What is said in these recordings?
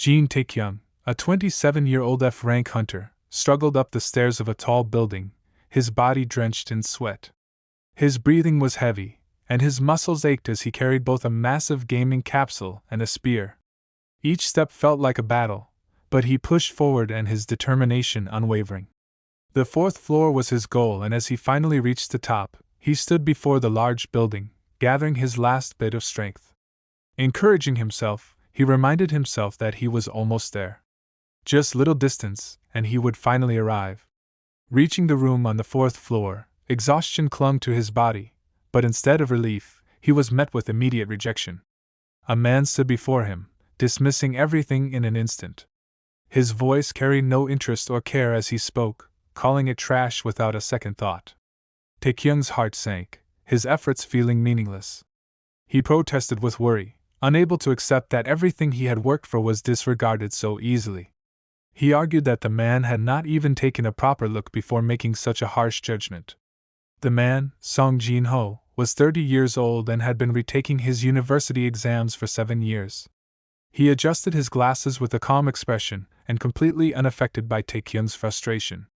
Jin Taekyung, a 27-year-old F-rank hunter, struggled up the stairs of a tall building, his body drenched in sweat. His breathing was heavy, and his muscles ached as he carried both a massive gaming capsule and a spear. Each step felt like a battle, but he pushed forward and his determination unwavering. The 4th floor was his goal, and as he finally reached the top, he stood before the large building, gathering his last bit of strength. Encouraging himself, he reminded himself that he was almost there. Just little distance, and he would finally arrive. Reaching the room on the 4th floor, exhaustion clung to his body, but instead of relief, he was met with immediate rejection. A man stood before him, dismissing everything in an instant. His voice carried no interest or care as he spoke, calling it trash without a second thought. Taekyung's heart sank, his efforts feeling meaningless. He protested with worry, unable to accept that everything he had worked for was disregarded so easily. He argued that the man had not even taken a proper look before making such a harsh judgment. The man, Song Jin-ho, was 30 years old and had been retaking his university exams for 7 years. He adjusted his glasses with a calm expression and completely unaffected by Taekyung's frustration.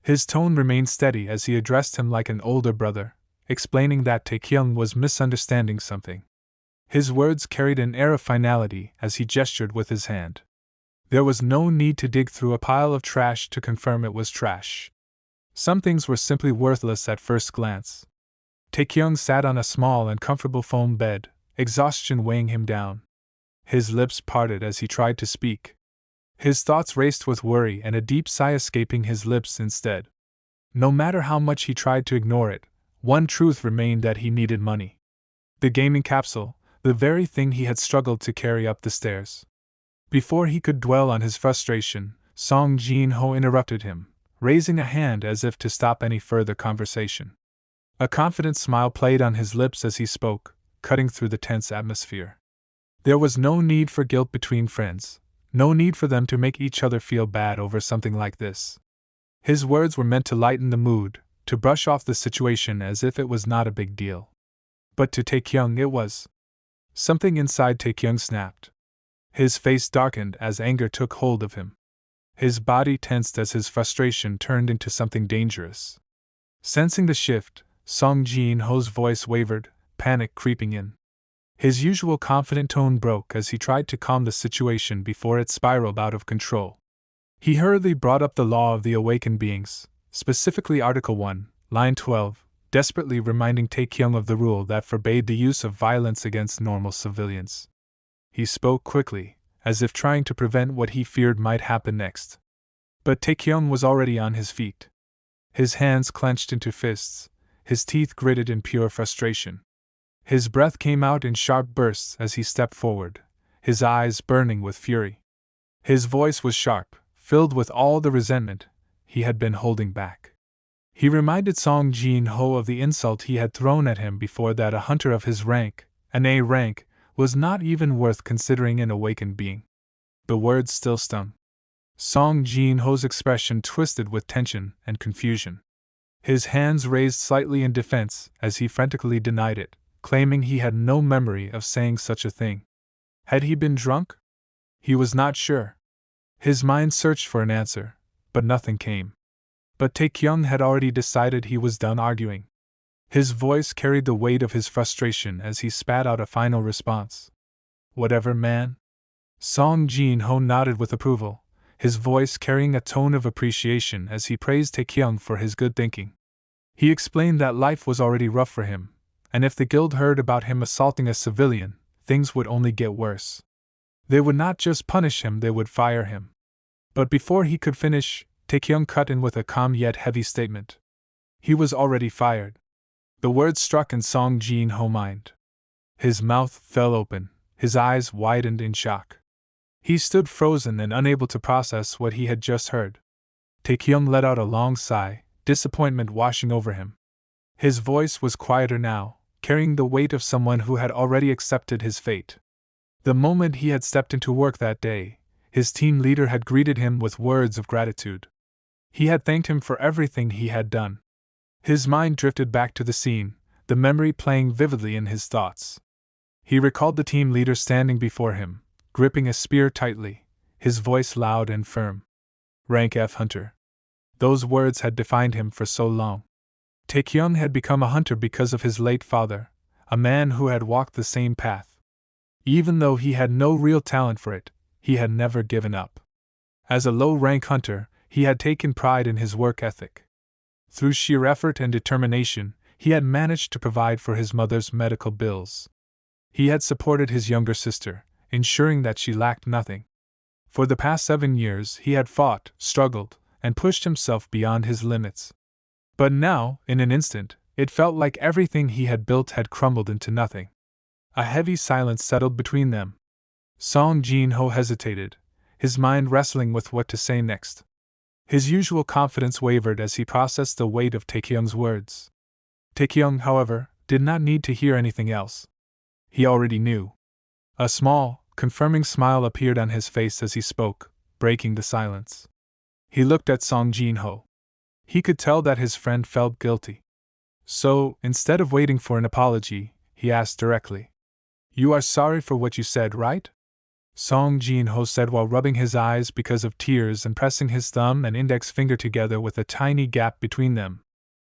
His tone remained steady as he addressed him like an older brother, explaining that Taekyung was misunderstanding something. His words carried an air of finality as he gestured with his hand. There was no need to dig through a pile of trash to confirm it was trash. Some things were simply worthless at first glance. Taekyung sat on a small and comfortable foam bed, exhaustion weighing him down. His lips parted as he tried to speak. His thoughts raced with worry and a deep sigh escaping his lips instead. No matter how much he tried to ignore it, one truth remained that he needed money. The gaming capsule, the very thing he had struggled to carry up the stairs. Before he could dwell on his frustration, Song Jin-ho interrupted him, raising a hand as if to stop any further conversation. A confident smile played on his lips as he spoke, cutting through the tense atmosphere. There was no need for guilt between friends, no need for them to make each other feel bad over something like this. His words were meant to lighten the mood, to brush off the situation as if it was not a big deal. But to Taekyung it was. Something inside Taekyung snapped. His face darkened as anger took hold of him. His body tensed as his frustration turned into something dangerous. Sensing the shift, Song Jin-ho's voice wavered, panic creeping in. His usual confident tone broke as he tried to calm the situation before it spiraled out of control. He hurriedly brought up the law of the awakened beings, specifically Article 1, Line 12, desperately reminding Taekyung of the rule that forbade the use of violence against normal civilians. He spoke quickly, as if trying to prevent what he feared might happen next. But Taekyung was already on his feet. His hands clenched into fists, his teeth gritted in pure frustration. His breath came out in sharp bursts as he stepped forward, his eyes burning with fury. His voice was sharp, filled with all the resentment he had been holding back. He reminded Song Jin-ho of the insult he had thrown at him before, that a hunter of his rank, an A rank, was not even worth considering an awakened being. The words still stung. Song Jin-ho's expression twisted with tension and confusion. His hands raised slightly in defense as he frantically denied it, claiming he had no memory of saying such a thing. Had he been drunk? He was not sure. His mind searched for an answer, but nothing came. But Taekyung had already decided he was done arguing. His voice carried the weight of his frustration as he spat out a final response. Whatever, man. Song Jin-ho nodded with approval, his voice carrying a tone of appreciation as he praised Taekyung for his good thinking. He explained that life was already rough for him, and if the guild heard about him assaulting a civilian, things would only get worse. They would not just punish him, they would fire him. But before he could finish, Taekyung cut in with a calm yet heavy statement. He was already fired. The words struck in Song Jin-ho's mind. His mouth fell open, his eyes widened in shock. He stood frozen and unable to process what he had just heard. Taekyung let out a long sigh, disappointment washing over him. His voice was quieter now, carrying the weight of someone who had already accepted his fate. The moment he had stepped into work that day, his team leader had greeted him with words of gratitude. He had thanked him for everything he had done. His mind drifted back to the scene, the memory playing vividly in his thoughts. He recalled the team leader standing before him, gripping a spear tightly, his voice loud and firm. Rank F hunter. Those words had defined him for so long. Taekyung had become a hunter because of his late father, a man who had walked the same path. Even though he had no real talent for it, he had never given up. As a low-rank hunter, he had taken pride in his work ethic. Through sheer effort and determination, he had managed to provide for his mother's medical bills. He had supported his younger sister, ensuring that she lacked nothing. For the past 7 years, he had fought, struggled, and pushed himself beyond his limits. But now, in an instant, it felt like everything he had built had crumbled into nothing. A heavy silence settled between them. Song Jin-ho hesitated, his mind wrestling with what to say next. His usual confidence wavered as he processed the weight of Taekyung's words. Taekyung, however, did not need to hear anything else. He already knew. A small, confirming smile appeared on his face as he spoke, breaking the silence. He looked at Song Jin-ho. He could tell that his friend felt guilty. So, instead of waiting for an apology, he asked directly. "You are sorry for what you said, right?" Song Jin-ho said while rubbing his eyes because of tears and pressing his thumb and index finger together with a tiny gap between them.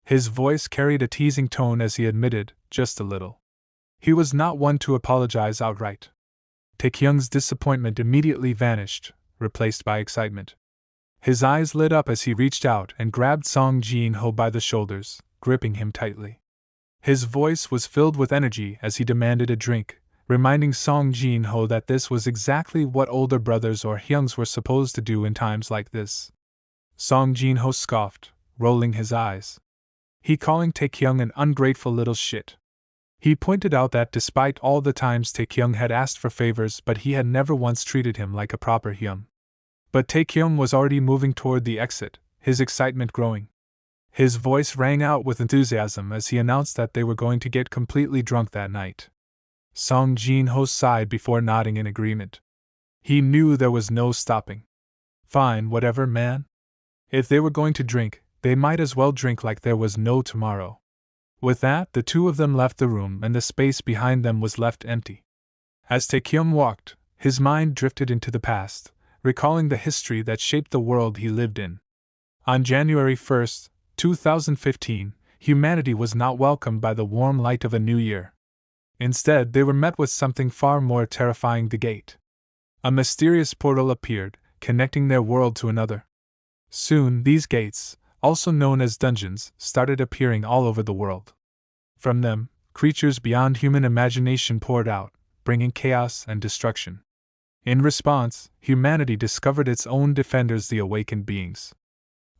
His voice carried a teasing tone as he admitted, just a little. He was not one to apologize outright. Taekyung's disappointment immediately vanished, replaced by excitement. His eyes lit up as he reached out and grabbed Song Jin-ho by the shoulders, gripping him tightly. His voice was filled with energy as he demanded a drink, reminding Song Jin-ho that this was exactly what older brothers or hyungs were supposed to do in times like this. Song Jin-ho scoffed, rolling his eyes. He calling Taekyung an ungrateful little shit. He pointed out that despite all the times Taekyung had asked for favors, but he had never once treated him like a proper hyung. But Taekyung was already moving toward the exit, his excitement growing. His voice rang out with enthusiasm as he announced that they were going to get completely drunk that night. Song Jin-ho sighed before nodding in agreement. He knew there was no stopping. Fine, whatever, man. If they were going to drink, they might as well drink like there was no tomorrow. With that, the two of them left the room and the space behind them was left empty. As Taekyung walked, his mind drifted into the past, recalling the history that shaped the world he lived in. On January 1st, 2015, humanity was not welcomed by the warm light of a new year. Instead, they were met with something far more terrifying: the gate. A mysterious portal appeared, connecting their world to another. Soon, these gates, also known as dungeons, started appearing all over the world. From them, creatures beyond human imagination poured out, bringing chaos and destruction. In response, humanity discovered its own defenders, the awakened beings.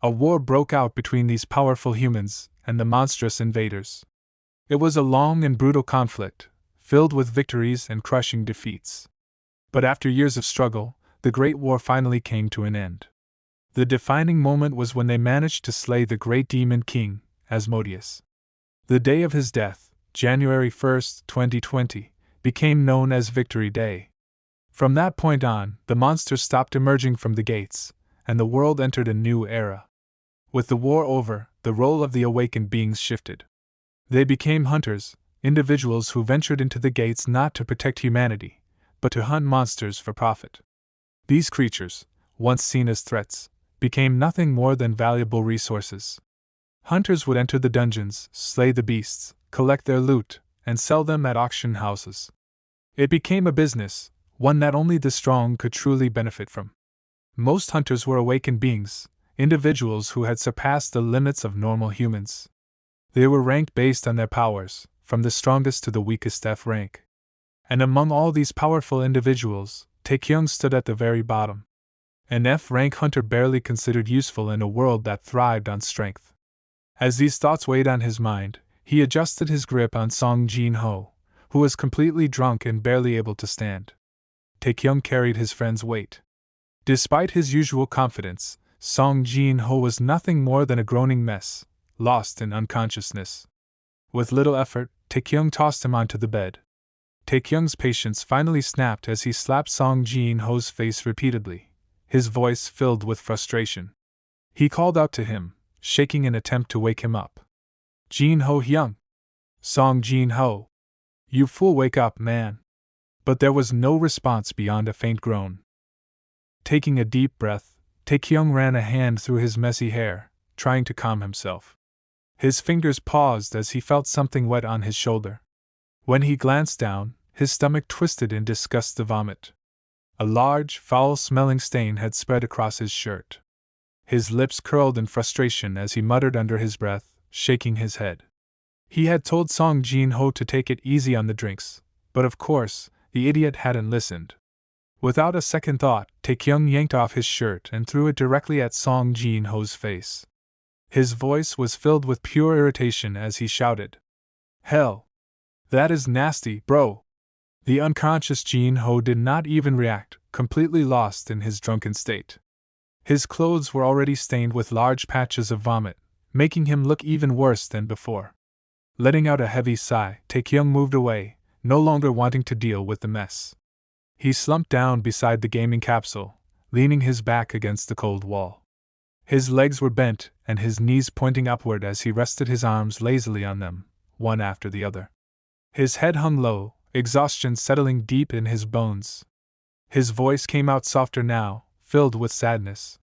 A war broke out between these powerful humans and the monstrous invaders. It was a long and brutal conflict, filled with victories and crushing defeats. But after years of struggle, the Great War finally came to an end. The defining moment was when they managed to slay the great demon king, Asmodeus. The day of his death, January 1st, 2020, became known as Victory Day. From that point on, the monsters stopped emerging from the gates, and the world entered a new era. With the war over, the role of the awakened beings shifted. They became hunters, individuals who ventured into the gates not to protect humanity, but to hunt monsters for profit. These creatures, once seen as threats, became nothing more than valuable resources. Hunters would enter the dungeons, slay the beasts, collect their loot, and sell them at auction houses. It became a business, one that only the strong could truly benefit from. Most hunters were awakened beings, individuals who had surpassed the limits of normal humans. They were ranked based on their powers, from the strongest to the weakest F rank. And among all these powerful individuals, Taekyung stood at the very bottom. An F rank hunter barely considered useful in a world that thrived on strength. As these thoughts weighed on his mind, he adjusted his grip on Song Jin-ho, who was completely drunk and barely able to stand. Taekyung carried his friend's weight. Despite his usual confidence, Song Jin-ho was nothing more than a groaning mess, lost in unconsciousness. With little effort, Taekyung tossed him onto the bed. Taekyung's patience finally snapped as he slapped Song Jin-ho's face repeatedly, his voice filled with frustration. He called out to him, shaking in an attempt to wake him up. "Jin-ho hyung! Song Jin-ho! You fool, wake up, man!" But there was no response beyond a faint groan. Taking a deep breath, Taekyung ran a hand through his messy hair, trying to calm himself. His fingers paused as he felt something wet on his shoulder. When he glanced down, his stomach twisted in disgust to vomit. A large, foul-smelling stain had spread across his shirt. His lips curled in frustration as he muttered under his breath, shaking his head. He had told Song Jin-ho to take it easy on the drinks, but of course, the idiot hadn't listened. Without a second thought, Taekyung yanked off his shirt and threw it directly at Song Jin-ho's face. His voice was filled with pure irritation as he shouted, "Hell! That is nasty, bro!" The unconscious Jin-ho did not even react, completely lost in his drunken state. His clothes were already stained with large patches of vomit, making him look even worse than before. Letting out a heavy sigh, Taekyung moved away, no longer wanting to deal with the mess. He slumped down beside the gaming capsule, leaning his back against the cold wall. His legs were bent and his knees pointing upward as he rested his arms lazily on them, one after the other. His head hung low, exhaustion settling deep in his bones. His voice came out softer now, filled with sadness.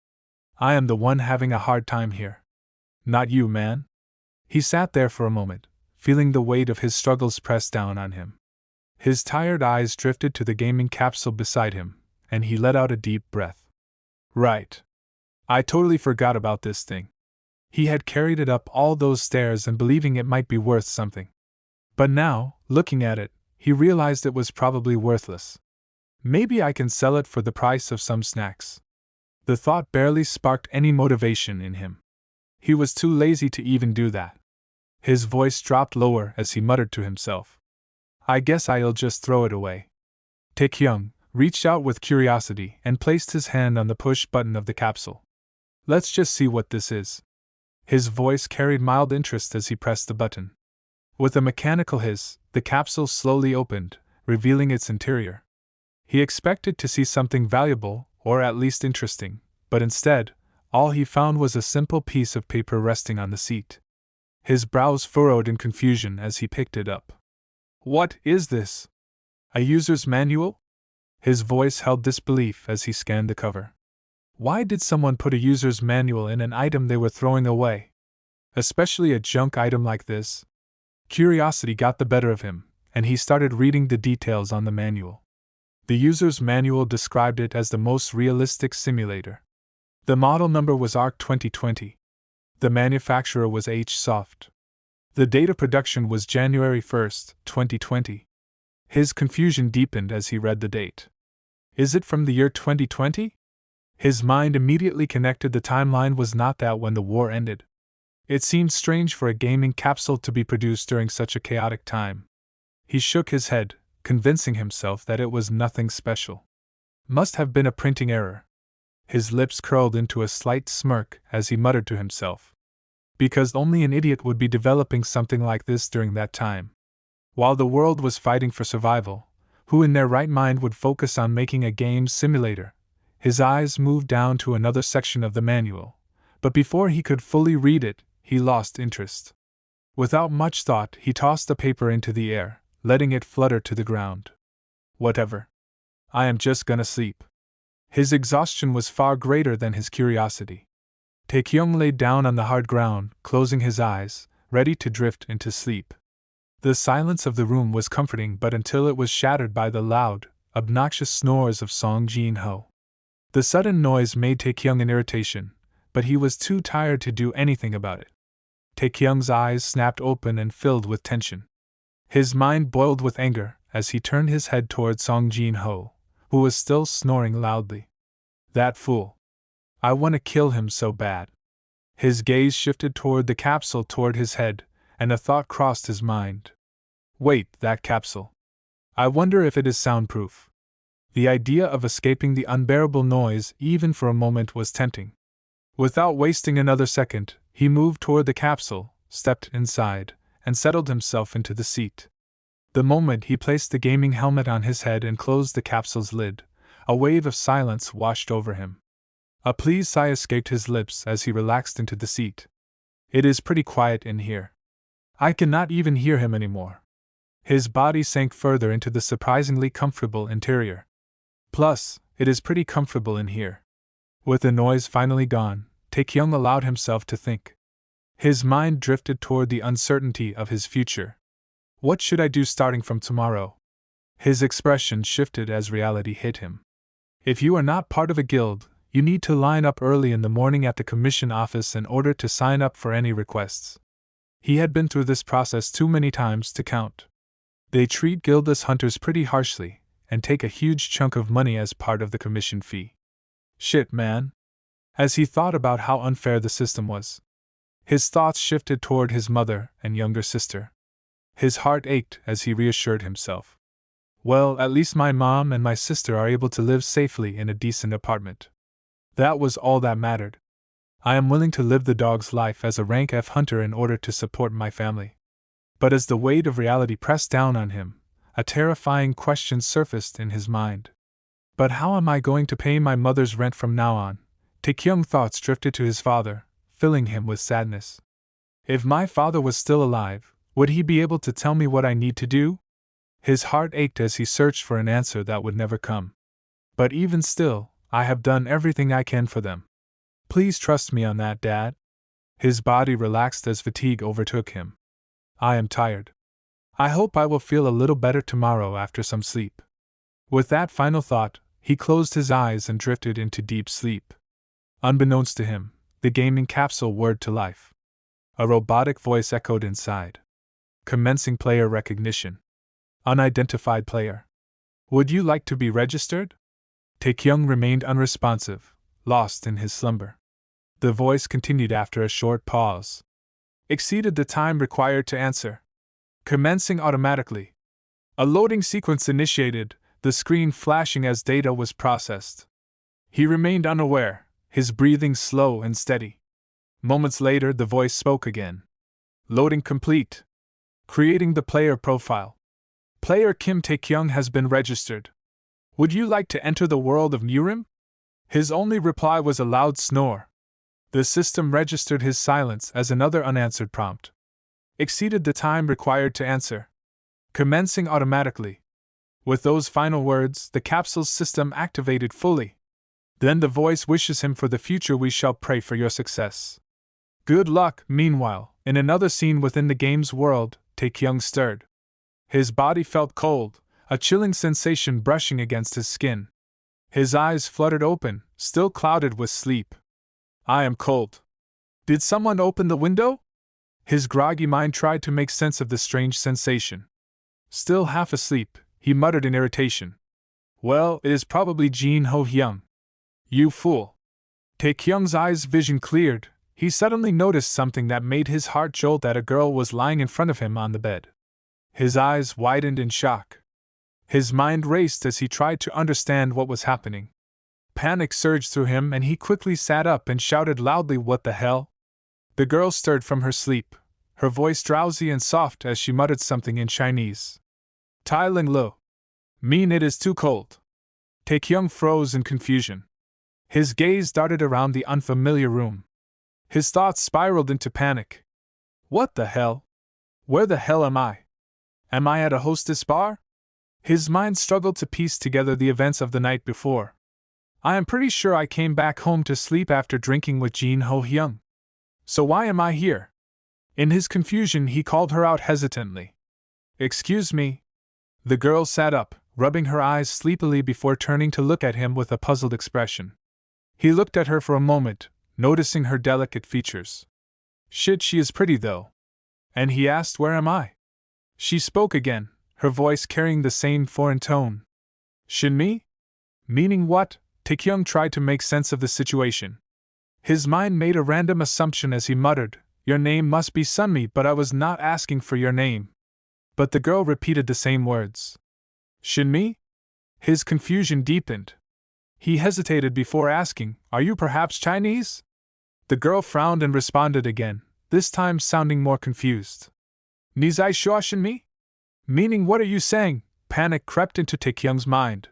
"I am the one having a hard time here. Not you, man." He sat there for a moment, feeling the weight of his struggles press down on him. His tired eyes drifted to the gaming capsule beside him, and he let out a deep breath. Right. I totally forgot about this thing. He had carried it up all those stairs and believing it might be worth something. But now, looking at it, he realized it was probably worthless. Maybe I can sell it for the price of some snacks. The thought barely sparked any motivation in him. He was too lazy to even do that. His voice dropped lower as he muttered to himself, "I guess I'll just throw it away." Taekyung reached out with curiosity and placed his hand on the push button of the capsule. "Let's just see what this is." His voice carried mild interest as he pressed the button. With a mechanical hiss, the capsule slowly opened, revealing its interior. He expected to see something valuable, or at least interesting, but instead, all he found was a simple piece of paper resting on the seat. His brows furrowed in confusion as he picked it up. "What is this? A user's manual?" His voice held disbelief as he scanned the cover. Why did someone put a user's manual in an item they were throwing away? Especially a junk item like this? Curiosity got the better of him, and he started reading the details on the manual. The user's manual described it as the most realistic simulator. The model number was ARC 2020. The manufacturer was H-Soft. The date of production was January 1st, 2020. His confusion deepened as he read the date. Is it from the year 2020? His mind immediately connected the timeline was not that when the war ended. It seemed strange for a gaming capsule to be produced during such a chaotic time. He shook his head, convincing himself that it was nothing special. Must have been a printing error. His lips curled into a slight smirk as he muttered to himself. Because only an idiot would be developing something like this during that time. While the world was fighting for survival, who in their right mind would focus on making a game simulator? His eyes moved down to another section of the manual, but before he could fully read it, he lost interest. Without much thought, he tossed the paper into the air, letting it flutter to the ground. Whatever. I am just gonna sleep. His exhaustion was far greater than his curiosity. Taekyung lay down on the hard ground, closing his eyes, ready to drift into sleep. The silence of the room was comforting but until it was shattered by the loud, obnoxious snores of Song Jin-ho. The sudden noise made Taekyung in irritation, but he was too tired to do anything about it. Taekyung's eyes snapped open and filled with tension. His mind boiled with anger as he turned his head toward Song Jin-ho, who was still snoring loudly. That fool. I want to kill him so bad. His gaze shifted toward the capsule toward his head, and a thought crossed his mind. Wait, that capsule. I wonder if it is soundproof. The idea of escaping the unbearable noise even for a moment was tempting. Without wasting another second, he moved toward the capsule, stepped inside, and settled himself into the seat. The moment he placed the gaming helmet on his head and closed the capsule's lid, a wave of silence washed over him. A pleased sigh escaped his lips as he relaxed into the seat. It is pretty quiet in here. I cannot even hear him anymore. His body sank further into the surprisingly comfortable interior. Plus, It is pretty comfortable in here. With the noise finally gone, Taekyung allowed himself to think. His mind drifted toward the uncertainty of his future. What should I do starting from tomorrow? His expression shifted as reality hit him. If you are not part of a guild, you need to line up early in the morning at the commission office in order to sign up for any requests. He had been through this process too many times to count. They treat guildless hunters pretty harshly, and take a huge chunk of money as part of the commission fee. Shit, man. As he thought about how unfair the system was, his thoughts shifted toward his mother and younger sister. His heart ached as he reassured himself. Well, at least my mom and my sister are able to live safely in a decent apartment. That was all that mattered. I am willing to live the dog's life as a rank F hunter in order to support my family. But as the weight of reality pressed down on him, a terrifying question surfaced in his mind. But how am I going to pay my mother's rent from now on? Taekyung thoughts drifted to his father, filling him with sadness. If my father was still alive, would he be able to tell me what I need to do? His heart ached as he searched for an answer that would never come. But even still, I have done everything I can for them. Please trust me on that, Dad. His body relaxed as fatigue overtook him. I am tired. I hope I will feel a little better tomorrow after some sleep. With that final thought, he closed his eyes and drifted into deep sleep. Unbeknownst to him, the gaming capsule whirred to life. A robotic voice echoed inside. Commencing player recognition. Unidentified player. Would you like to be registered? Taekyung remained unresponsive, lost in his slumber. The voice continued after a short pause. Exceeded the time required to answer. Commencing automatically. A loading sequence initiated, the screen flashing as data was processed. He remained unaware, his breathing slow and steady. Moments later, the voice spoke again. Loading complete. Creating the player profile. Player Kim Taekyung has been registered. Would you like to enter the world of Murim? His only reply was a loud snore. The system registered his silence as another unanswered prompt. Exceeded the time required to answer. Commencing automatically. With those final words, the capsule's system activated fully. Then the voice wishes him for the future. We shall pray for your success. Good luck. Meanwhile, in another scene within the game's world, Taekyung stirred. His body felt cold, a chilling sensation brushing against his skin. His eyes fluttered open, still clouded with sleep. I am cold. Did someone open the window? His groggy mind tried to make sense of the strange sensation. Still half asleep, he muttered in irritation. Well, it is probably Jin Ho-hyung. You fool. Taekyung's eyes' vision cleared. He suddenly noticed something that made his heart jolt, that a girl was lying in front of him on the bed. His eyes widened in shock. His mind raced as he tried to understand what was happening. Panic surged through him and he quickly sat up and shouted loudly, "What the hell?" The girl stirred from her sleep, her voice drowsy and soft as she muttered something in Chinese. Tai Ling Lo. Mean it is too cold. Taekyung froze in confusion. His gaze darted around the unfamiliar room. His thoughts spiraled into panic. What the hell? Where the hell am I? Am I at a hostess bar? His mind struggled to piece together the events of the night before. I am pretty sure I came back home to sleep after drinking with Jin Ho-hyung. So why am I here? In his confusion, he called her out hesitantly. Excuse me. The girl sat up, rubbing her eyes sleepily before turning to look at him with a puzzled expression. He looked at her for a moment, noticing her delicate features. Shit, she is pretty though. And he asked, where am I? She spoke again, her voice carrying the same foreign tone. Shin me? Meaning what? Taekyung tried to make sense of the situation. His mind made a random assumption as he muttered, your name must be Sunmi, but I was not asking for your name. But the girl repeated the same words. Shin me? His confusion deepened. He hesitated before asking, are you perhaps Chinese? The girl frowned and responded again, this time sounding more confused. Nizai shua Shin me? Meaning what are you saying? Panic crept into Taekyung's mind.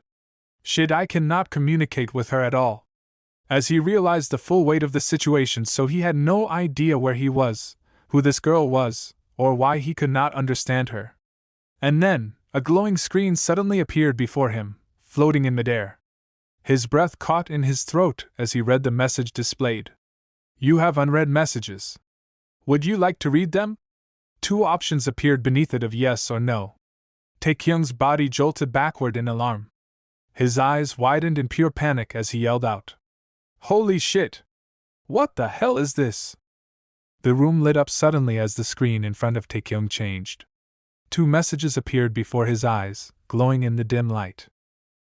Shit, I cannot communicate with her at all. As he realized the full weight of the situation, so he had no idea where he was, who this girl was, or why he could not understand her. And then, a glowing screen suddenly appeared before him, floating in midair. His breath caught in his throat as he read the message displayed. You have unread messages. Would you like to read them? Two options appeared beneath it of yes or no. Taekyung's body jolted backward in alarm. His eyes widened in pure panic as he yelled out. Holy shit! What the hell is this? The room lit up suddenly as the screen in front of Taekyung changed. Two messages appeared before his eyes, glowing in the dim light.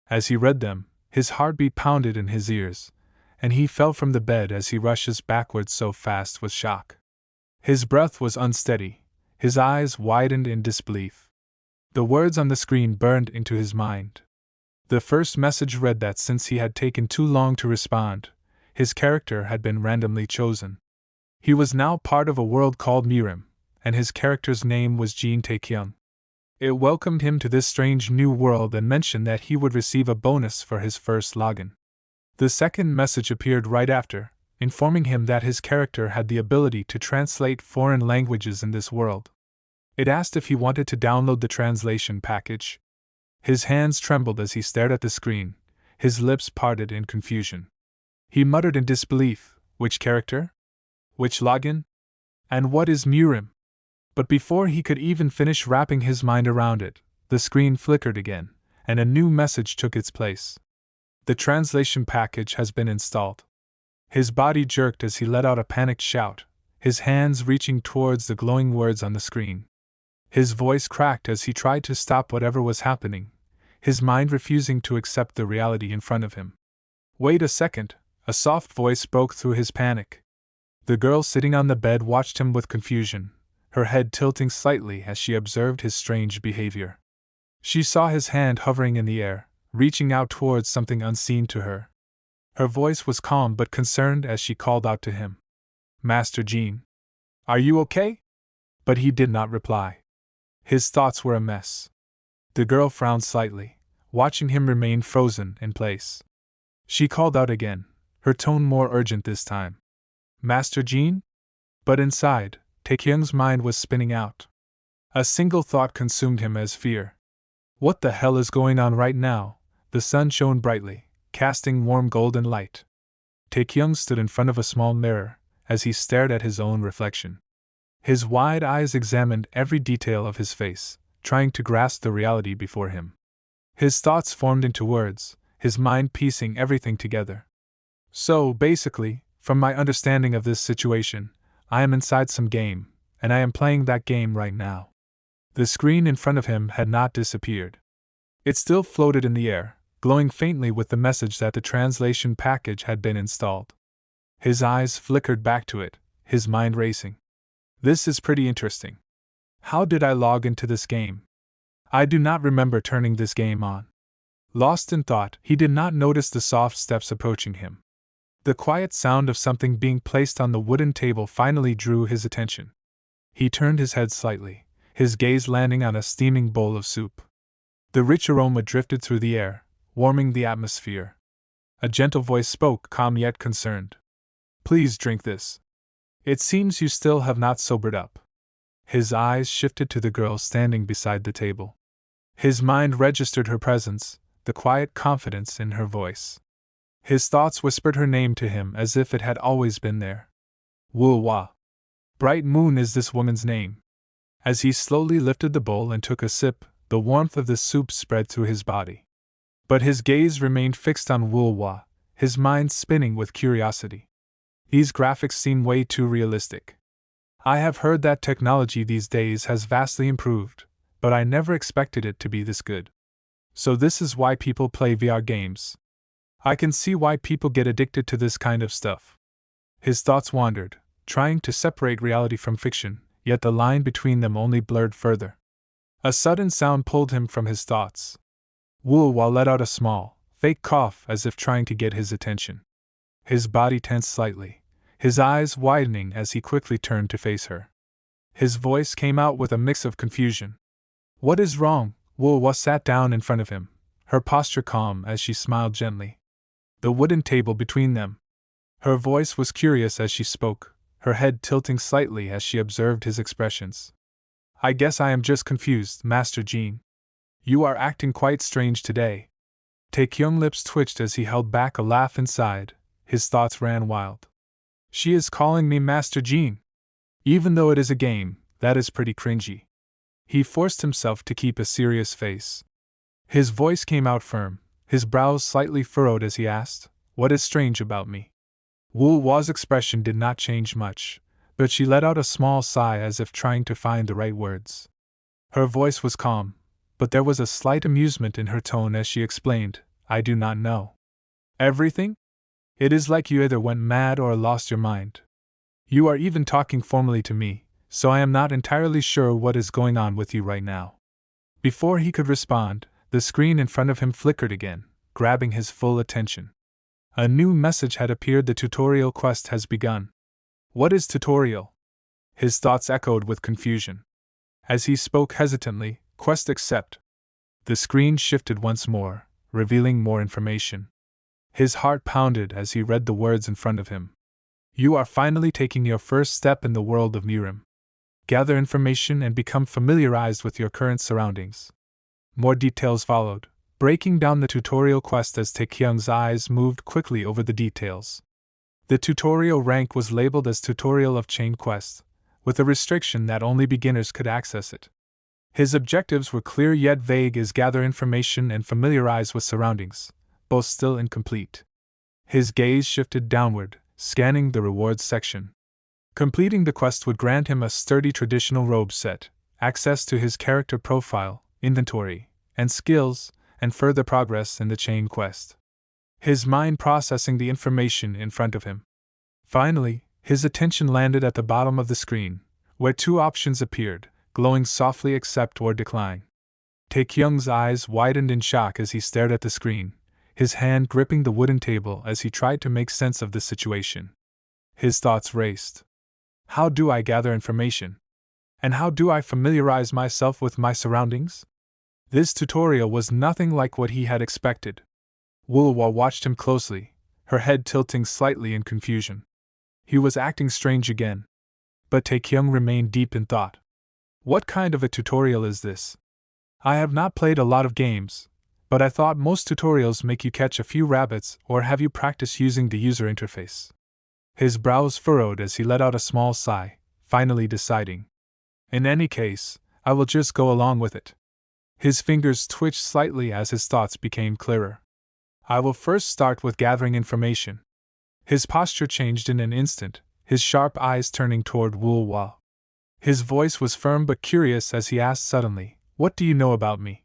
As he read them, his heartbeat pounded in his ears, and he fell from the bed as he rushes backwards so fast with shock. His breath was unsteady, his eyes widened in disbelief. The words on the screen burned into his mind. The first message read that since he had taken too long to respond, his character had been randomly chosen. He was now part of a world called Murim, and his character's name was Jin Taekyung. It welcomed him to this strange new world and mentioned that he would receive a bonus for his first login. The second message appeared right after, informing him that his character had the ability to translate foreign languages in this world. It asked if he wanted to download the translation package. His hands trembled as he stared at the screen, his lips parted in confusion. He muttered in disbelief, which character? Which login? And what is Murim? But before he could even finish wrapping his mind around it, the screen flickered again, and a new message took its place. The translation package has been installed. His body jerked as he let out a panicked shout, his hands reaching towards the glowing words on the screen. His voice cracked as he tried to stop whatever was happening, his mind refusing to accept the reality in front of him. Wait a second, a soft voice broke through his panic. The girl sitting on the bed watched him with confusion, her head tilting slightly as she observed his strange behavior. She saw his hand hovering in the air, reaching out towards something unseen to her. Her voice was calm but concerned as she called out to him. Master Jin. Are you okay? But he did not reply. His thoughts were a mess. The girl frowned slightly, watching him remain frozen in place. She called out again, her tone more urgent this time. Master Jin? But inside, Taekyung's mind was spinning out. A single thought consumed him as fear. What the hell is going on right now? The sun shone brightly, casting warm golden light. Taekyung stood in front of a small mirror, as he stared at his own reflection. His wide eyes examined every detail of his face, trying to grasp the reality before him. His thoughts formed into words, his mind piecing everything together. So, basically, from my understanding of this situation, I am inside some game, and I am playing that game right now. The screen in front of him had not disappeared. It still floated in the air, glowing faintly with the message that the translation package had been installed. His eyes flickered back to it, his mind racing. This is pretty interesting. How did I log into this game? I do not remember turning this game on. Lost in thought, he did not notice the soft steps approaching him. The quiet sound of something being placed on the wooden table finally drew his attention. He turned his head slightly, his gaze landing on a steaming bowl of soup. The rich aroma drifted through the air, warming the atmosphere. A gentle voice spoke, calm yet concerned. Please drink this. It seems you still have not sobered up. His eyes shifted to the girl standing beside the table. His mind registered her presence, the quiet confidence in her voice. His thoughts whispered her name to him as if it had always been there. Woo-wah. Bright Moon is this woman's name. As he slowly lifted the bowl and took a sip, the warmth of the soup spread through his body. But his gaze remained fixed on Woo-wah, his mind spinning with curiosity. These graphics seem way too realistic. I have heard that technology these days has vastly improved, but I never expected it to be this good. So this is why people play VR games. I can see why people get addicted to this kind of stuff. His thoughts wandered, trying to separate reality from fiction, yet the line between them only blurred further. A sudden sound pulled him from his thoughts. Woo-wah let out a small, fake cough as if trying to get his attention. His body tensed slightly, his eyes widening as he quickly turned to face her. His voice came out with a mix of confusion. What is wrong? Woo-wah sat down in front of him, her posture calm as she smiled gently. The wooden table between them. Her voice was curious as she spoke, her head tilting slightly as she observed his expressions. I guess I am just confused, Master Jin. You are acting quite strange today. Taekyung's lips twitched as he held back a laugh inside. His thoughts ran wild. She is calling me Master Jean. Even though it is a game, that is pretty cringy. He forced himself to keep a serious face. His voice came out firm, his brows slightly furrowed as he asked, "What is strange about me?" Wu Wa's expression did not change much, but she let out a small sigh as if trying to find the right words. Her voice was calm, but there was a slight amusement in her tone as she explained, "I do not know. Everything? It is like you either went mad or lost your mind. You are even talking formally to me, so I am not entirely sure what is going on with you right now." Before he could respond, the screen in front of him flickered again, grabbing his full attention. A new message had appeared. The tutorial quest has begun. What is tutorial? His thoughts echoed with confusion. As he spoke hesitantly, quest accept. The screen shifted once more, revealing more information. His heart pounded as he read the words in front of him. You are finally taking your first step in the world of Murim. Gather information and become familiarized with your current surroundings. More details followed, breaking down the tutorial quest as Taekyung's eyes moved quickly over the details. The tutorial rank was labeled as Tutorial of Chain Quest, with a restriction that only beginners could access it. His objectives were clear yet vague as gather information and familiarize with surroundings, both still incomplete. His gaze shifted downward, scanning the rewards section. Completing the quest would grant him a sturdy traditional robe set, access to his character profile, inventory, and skills, and further progress in the chain quest. His mind processing the information in front of him. Finally, his attention landed at the bottom of the screen, where two options appeared, glowing softly: accept or decline. Taekyung's eyes widened in shock as he stared at the screen, his hand gripping the wooden table as he tried to make sense of the situation. His thoughts raced. How do I gather information? And how do I familiarize myself with my surroundings? This tutorial was nothing like what he had expected. Wulwa watched him closely, her head tilting slightly in confusion. He was acting strange again. But Taekyung remained deep in thought. What kind of a tutorial is this? I have not played a lot of games, but I thought most tutorials make you catch a few rabbits or have you practice using the user interface. His brows furrowed as he let out a small sigh, finally deciding. In any case, I will just go along with it. His fingers twitched slightly as his thoughts became clearer. I will first start with gathering information. His posture changed in an instant, his sharp eyes turning toward Wulwa. His voice was firm but curious as he asked suddenly, "What do you know about me?"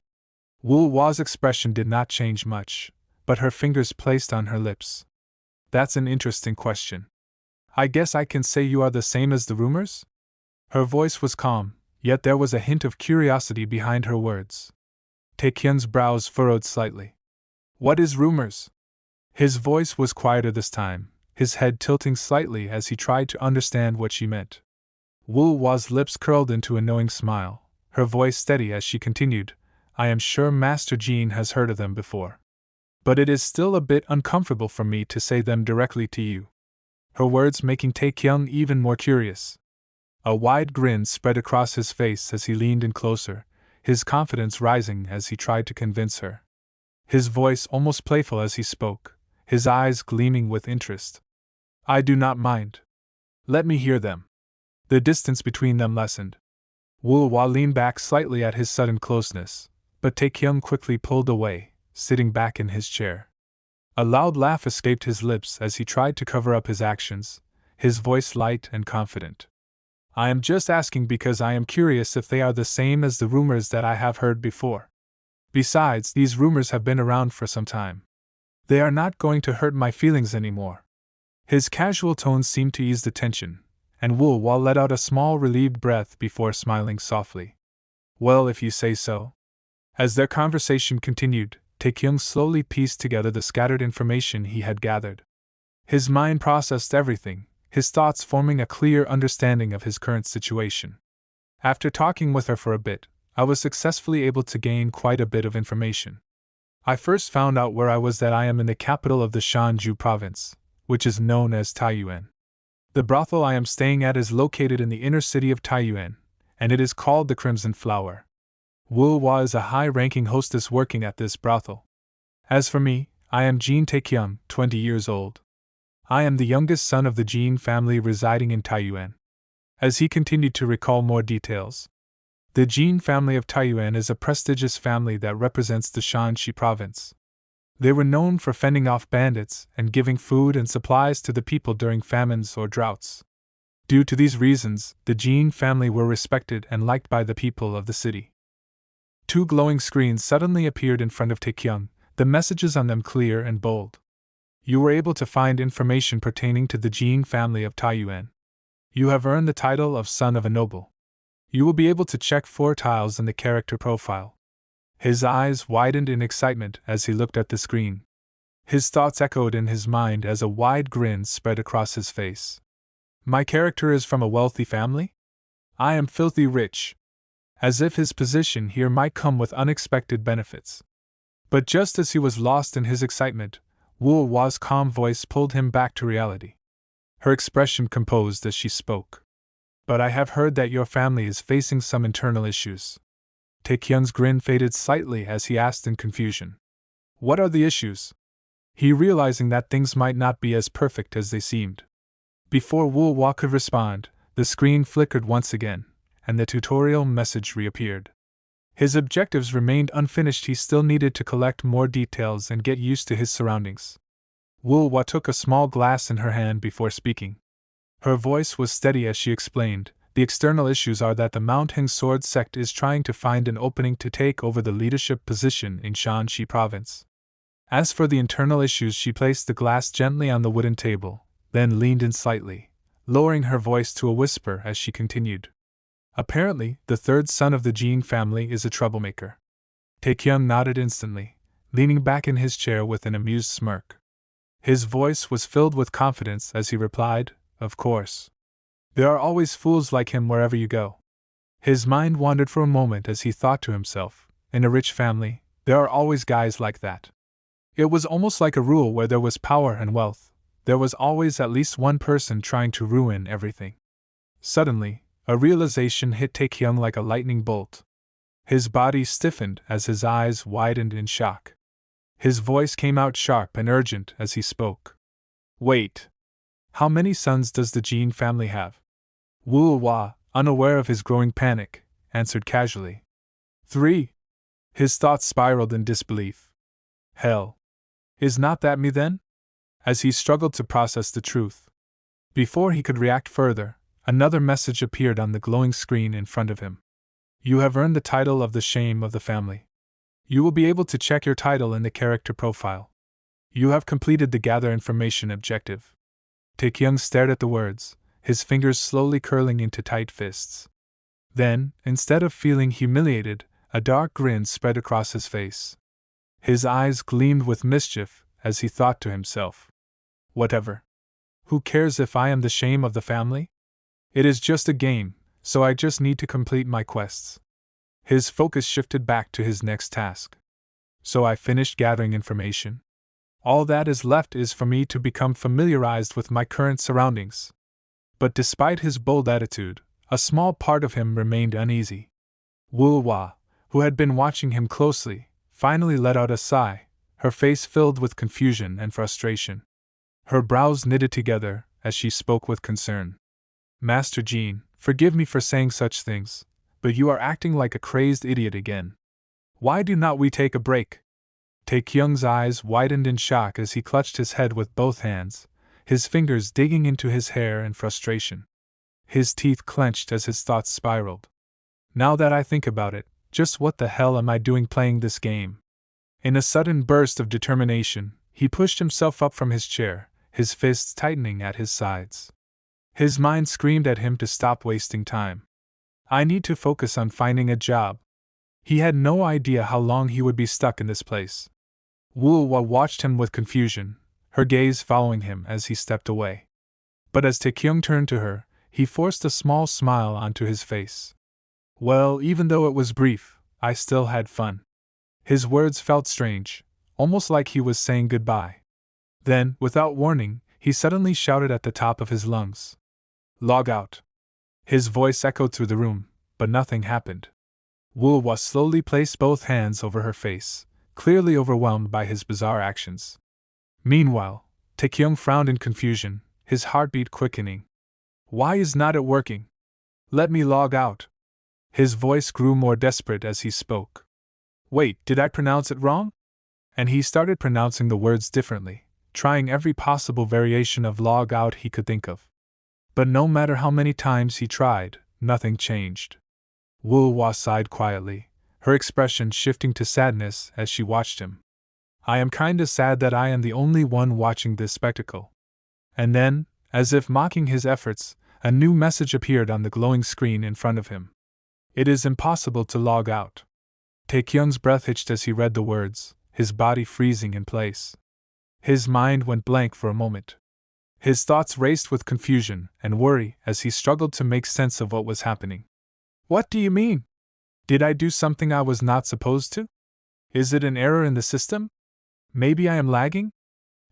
Wulwa's expression did not change much, but her fingers placed on her lips. That's an interesting question. I guess I can say you are the same as the rumors? Her voice was calm, yet there was a hint of curiosity behind her words. Taekyung's brows furrowed slightly. What is rumors? His voice was quieter this time, his head tilting slightly as he tried to understand what she meant. Wulwa's lips curled into a knowing smile, her voice steady as she continued, I am sure Master Jean has heard of them before. But it is still a bit uncomfortable for me to say them directly to you. Her words making Taekyung even more curious. A wide grin spread across his face as he leaned in closer, his confidence rising as he tried to convince her. His voice almost playful as he spoke, his eyes gleaming with interest. I do not mind. Let me hear them. The distance between them lessened. Wulwa leaned back slightly at his sudden closeness, but Taekyung quickly pulled away, sitting back in his chair. A loud laugh escaped his lips as he tried to cover up his actions, his voice light and confident. I am just asking because I am curious if they are the same as the rumors that I have heard before. Besides, these rumors have been around for some time. They are not going to hurt my feelings anymore. His casual tone seemed to ease the tension, and Wulwa let out a small relieved breath before smiling softly. Well, if you say so. As their conversation continued, Taekyung slowly pieced together the scattered information he had gathered. His mind processed everything, his thoughts forming a clear understanding of his current situation. After talking with her for a bit, I was successfully able to gain quite a bit of information. I first found out where I was that I am in the capital of the Shanju province, which is known as Taiyuan. The brothel I am staying at is located in the inner city of Taiyuan, and it is called the Crimson Flower. Wulwa is a high-ranking hostess working at this brothel. As for me, I am Jin Taekyung, 20 years old. I am the youngest son of the Jin family residing in Taiyuan. As he continued to recall more details, the Jin family of Taiyuan is a prestigious family that represents the Shanxi province. They were known for fending off bandits and giving food and supplies to the people during famines or droughts. Due to these reasons, the Jin family were respected and liked by the people of the city. Two glowing screens suddenly appeared in front of Taekyung, the messages on them clear and bold. You were able to find information pertaining to the Jin family of Taiyuan. You have earned the title of Son of a Noble. You will be able to check 4 tiles in the character profile. His eyes widened in excitement as he looked at the screen. His thoughts echoed in his mind as a wide grin spread across his face. My character is from a wealthy family? I am filthy rich. As if his position here might come with unexpected benefits. But just as he was lost in his excitement, Wu Wa's calm voice pulled him back to reality. Her expression composed as she spoke. But I have heard that your family is facing some internal issues. Taekyung's grin faded slightly as he asked in confusion. What are the issues? He realizing that things might not be as perfect as they seemed. Before Wu Wa could respond, the screen flickered once again, and the tutorial message reappeared. His objectives remained unfinished. He still needed to collect more details and get used to his surroundings. Wu Wa took a small glass in her hand before speaking. Her voice was steady as she explained, the external issues are that the Mount Heng Sword sect is trying to find an opening to take over the leadership position in Shanxi province. As for the internal issues, she placed the glass gently on the wooden table, then leaned in slightly, lowering her voice to a whisper as she continued. Apparently, the third son of the Jin family is a troublemaker. Taekyung nodded instantly, leaning back in his chair with an amused smirk. His voice was filled with confidence as he replied, Of course. There are always fools like him wherever you go. His mind wandered for a moment as he thought to himself, in a rich family, there are always guys like that. It was almost like a rule where there was power and wealth, there was always at least one person trying to ruin everything. Suddenly, a realization hit Taekyung like a lightning bolt. His body stiffened as his eyes widened in shock. His voice came out sharp and urgent as he spoke. Wait. How many sons does the Jin family have? Wu Wa, unaware of his growing panic, answered casually. 3. His thoughts spiraled in disbelief. Hell. Is not that me then? As he struggled to process the truth. Before he could react further, another message appeared on the glowing screen in front of him. You have earned the title of the Shame of the Family. You will be able to check your title in the character profile. You have completed the gather information objective. Taekyung stared at the words, his fingers slowly curling into tight fists. Then, instead of feeling humiliated, a dark grin spread across his face. His eyes gleamed with mischief as he thought to himself. Whatever. Who cares if I am the shame of the family? It is just a game, so I just need to complete my quests. His focus shifted back to his next task. So I finished gathering information. All that is left is for me to become familiarized with my current surroundings. But despite his bold attitude, a small part of him remained uneasy. Wu Wa, who had been watching him closely, finally let out a sigh, her face filled with confusion and frustration. Her brows knitted together as she spoke with concern. Master Jin, forgive me for saying such things, but you are acting like a crazed idiot again. Why do not we take a break? Taekyung's eyes widened in shock as he clutched his head with both hands, his fingers digging into his hair in frustration. His teeth clenched as his thoughts spiraled. Now that I think about it, just what the hell am I doing playing this game? In a sudden burst of determination, he pushed himself up from his chair, his fists tightening at his sides. His mind screamed at him to stop wasting time. I need to focus on finding a job. He had no idea how long he would be stuck in this place. Wu Wa watched him with confusion, her gaze following him as he stepped away. But as Taekyung turned to her, he forced a small smile onto his face. Well, even though it was brief, I still had fun. His words felt strange, almost like he was saying goodbye. Then, without warning, he suddenly shouted at the top of his lungs. Log out. His voice echoed through the room, but nothing happened. Wu Wa slowly placed both hands over her face, clearly overwhelmed by his bizarre actions. Meanwhile, Taekyung frowned in confusion, his heartbeat quickening. Why is not it working? Let me log out. His voice grew more desperate as he spoke. Wait, did I pronounce it wrong? And he started pronouncing the words differently, trying every possible variation of log out he could think of. But no matter how many times he tried, nothing changed. Woo-Hwa sighed quietly, her expression shifting to sadness as she watched him. I am kinda sad that I am the only one watching this spectacle. And then, as if mocking his efforts, a new message appeared on the glowing screen in front of him. It is impossible to log out. Taekyung's breath hitched as he read the words, his body freezing in place. His mind went blank for a moment. His thoughts raced with confusion and worry as he struggled to make sense of what was happening. What do you mean? Did I do something I was not supposed to? Is it an error in the system? Maybe I am lagging?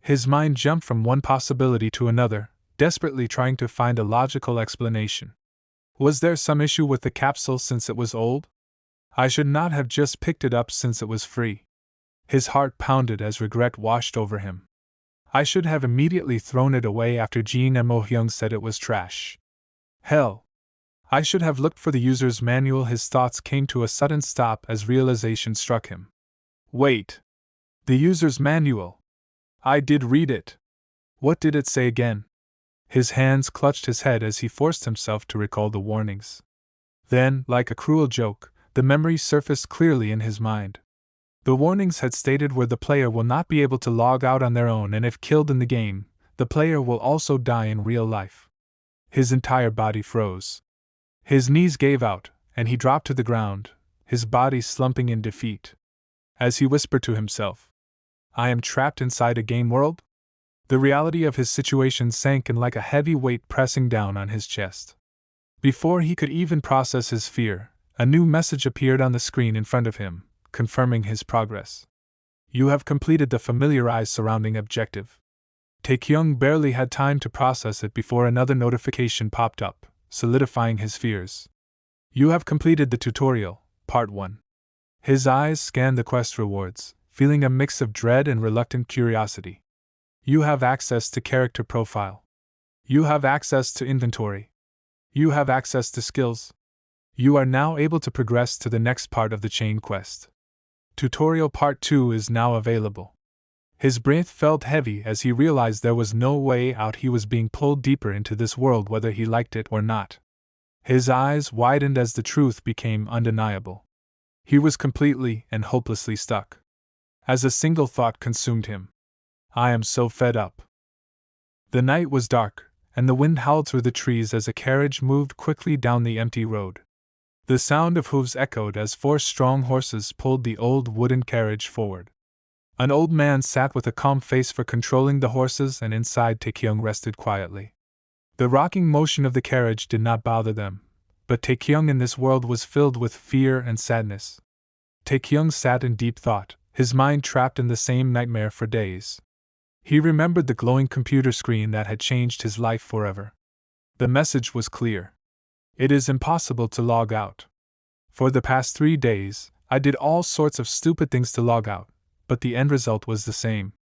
His mind jumped from one possibility to another, desperately trying to find a logical explanation. Was there some issue with the capsule since it was old? I should not have just picked it up since it was free. His heart pounded as regret washed over him. I should have immediately thrown it away after Jin and Mo-hyung said it was trash. Hell! I should have looked for the user's manual. His thoughts came to a sudden stop as realization struck him. Wait! The user's manual! I did read it! What did it say again? His hands clutched his head as he forced himself to recall the warnings. Then, like a cruel joke, the memory surfaced clearly in his mind. The warnings had stated where the player will not be able to log out on their own, and if killed in the game, the player will also die in real life. His entire body froze. His knees gave out, and he dropped to the ground, his body slumping in defeat. As he whispered to himself, I am trapped inside a game world? The reality of his situation sank in like a heavy weight pressing down on his chest. Before he could even process his fear, a new message appeared on the screen in front of him, confirming his progress. You have completed the familiarized surrounding objective. Taekyung barely had time to process it before another notification popped up, solidifying his fears. You have completed the tutorial, Part 1. His eyes scanned the quest rewards, feeling a mix of dread and reluctant curiosity. You have access to character profile. You have access to inventory. You have access to skills. You are now able to progress to the next part of the chain quest. Tutorial Part 2 is now available. His breath felt heavy as he realized there was no way out. He was being pulled deeper into this world whether he liked it or not. His eyes widened as the truth became undeniable. He was completely and hopelessly stuck. As a single thought consumed him. I am so fed up. The night was dark, and the wind howled through the trees as a carriage moved quickly down the empty road. The sound of hooves echoed as 4 strong horses pulled the old wooden carriage forward. An old man sat with a calm face for controlling the horses, and inside Taekyung rested quietly. The rocking motion of the carriage did not bother them, but Taekyung in this world was filled with fear and sadness. Taekyung sat in deep thought, his mind trapped in the same nightmare for days. He remembered the glowing computer screen that had changed his life forever. The message was clear. It is impossible to log out. For the past 3 days, I did all sorts of stupid things to log out, but the end result was the same.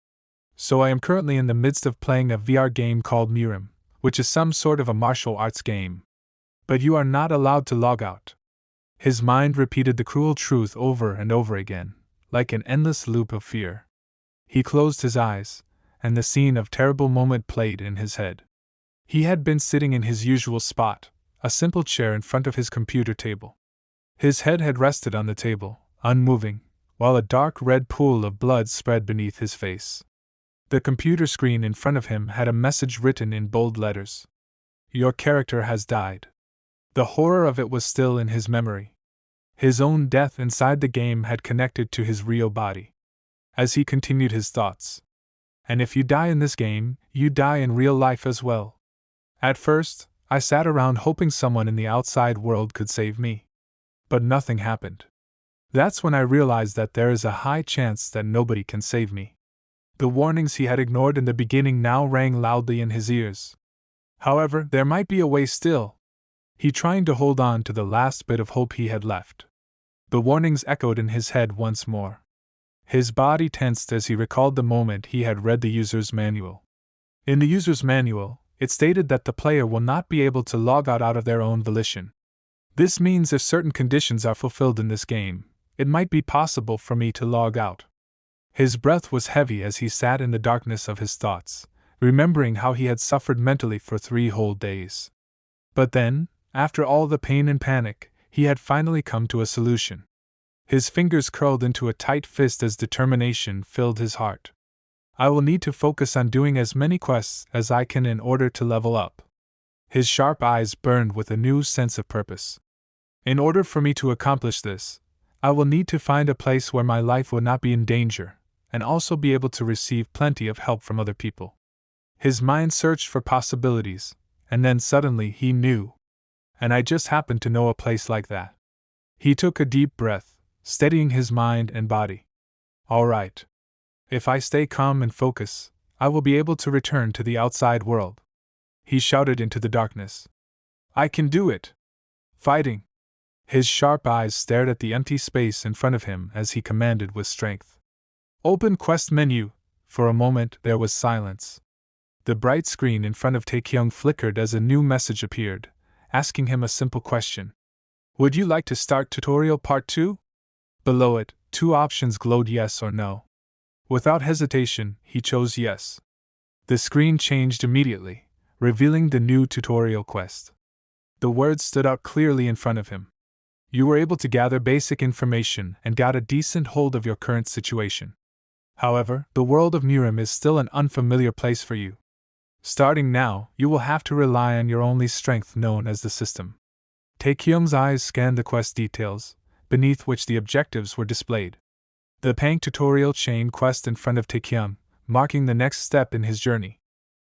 So I am currently in the midst of playing a VR game called Murim, which is some sort of a martial arts game. But you are not allowed to log out. His mind repeated the cruel truth over and over again, like an endless loop of fear. He closed his eyes, and the scene of terrible moment played in his head. He had been sitting in his usual spot, a simple chair in front of his computer table. His head had rested on the table, unmoving, while a dark red pool of blood spread beneath his face. The computer screen in front of him had a message written in bold letters. Your character has died. The horror of it was still in his memory. His own death inside the game had connected to his real body. As he continued his thoughts. And if you die in this game, you die in real life as well. At first, I sat around hoping someone in the outside world could save me. But nothing happened. That's when I realized that there is a high chance that nobody can save me. The warnings he had ignored in the beginning now rang loudly in his ears. However, there might be a way still. He tried to hold on to the last bit of hope he had left. The warnings echoed in his head once more. His body tensed as he recalled the moment he had read the user's manual. In the user's manual, it stated that the player will not be able to log out of their own volition. This means if certain conditions are fulfilled in this game, it might be possible for me to log out. His breath was heavy as he sat in the darkness of his thoughts, remembering how he had suffered mentally for 3 whole days. But then, after all the pain and panic, he had finally come to a solution. His fingers curled into a tight fist as determination filled his heart. I will need to focus on doing as many quests as I can in order to level up. His sharp eyes burned with a new sense of purpose. In order for me to accomplish this, I will need to find a place where my life would not be in danger, and also be able to receive plenty of help from other people. His mind searched for possibilities, and then suddenly he knew. And I just happened to know a place like that. He took a deep breath, steadying his mind and body. All right. If I stay calm and focus, I will be able to return to the outside world. He shouted into the darkness. I can do it! Fighting! His sharp eyes stared at the empty space in front of him as he commanded with strength. Open quest menu. For a moment there was silence. The bright screen in front of Taekyung flickered as a new message appeared, asking him a simple question. Would you like to start tutorial part 2? Below it, 2 options glowed yes or no. Without hesitation, he chose yes. The screen changed immediately, revealing the new tutorial quest. The words stood out clearly in front of him. You were able to gather basic information and got a decent hold of your current situation. However, the world of Murim is still an unfamiliar place for you. Starting now, you will have to rely on your only strength known as the system. Taekyung's eyes scanned the quest details, beneath which the objectives were displayed. The Pank tutorial chain quest in front of Taekyung, marking the next step in his journey.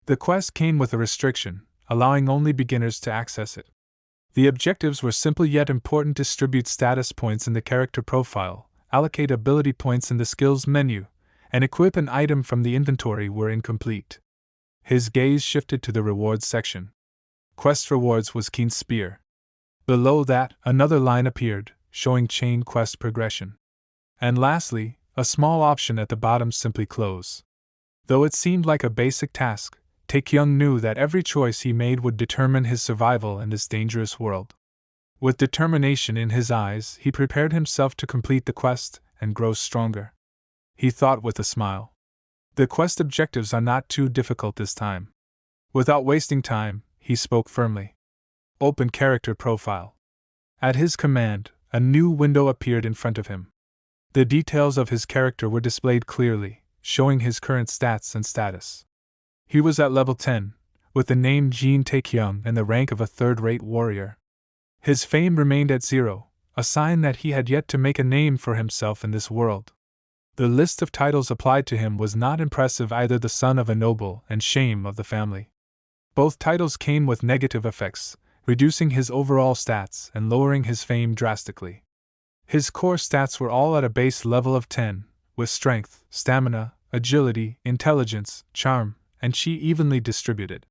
The quest came with a restriction, allowing only beginners to access it. The objectives were simple yet important: distribute status points in the character profile, allocate ability points in the skills menu, and equip an item from the inventory were incomplete. His gaze shifted to the rewards section. Quest rewards was Keen Spear. Below that, another line appeared, showing chain quest progression. And lastly, a small option at the bottom: simply close. Though it seemed like a basic task, Taekyung knew that every choice he made would determine his survival in this dangerous world. With determination in his eyes, he prepared himself to complete the quest and grow stronger. He thought with a smile. The quest objectives are not too difficult this time. Without wasting time, he spoke firmly. Open character profile. At his command, a new window appeared in front of him. The details of his character were displayed clearly, showing his current stats and status. He was at level 10, with the name Jin Taekyung and the rank of a third-rate warrior. His fame remained at 0, a sign that he had yet to make a name for himself in this world. The list of titles applied to him was not impressive either: the son of a noble and shame of the family. Both titles came with negative effects, reducing his overall stats and lowering his fame drastically. His core stats were all at a base level of 10, with strength, stamina, agility, intelligence, charm, and chi evenly distributed.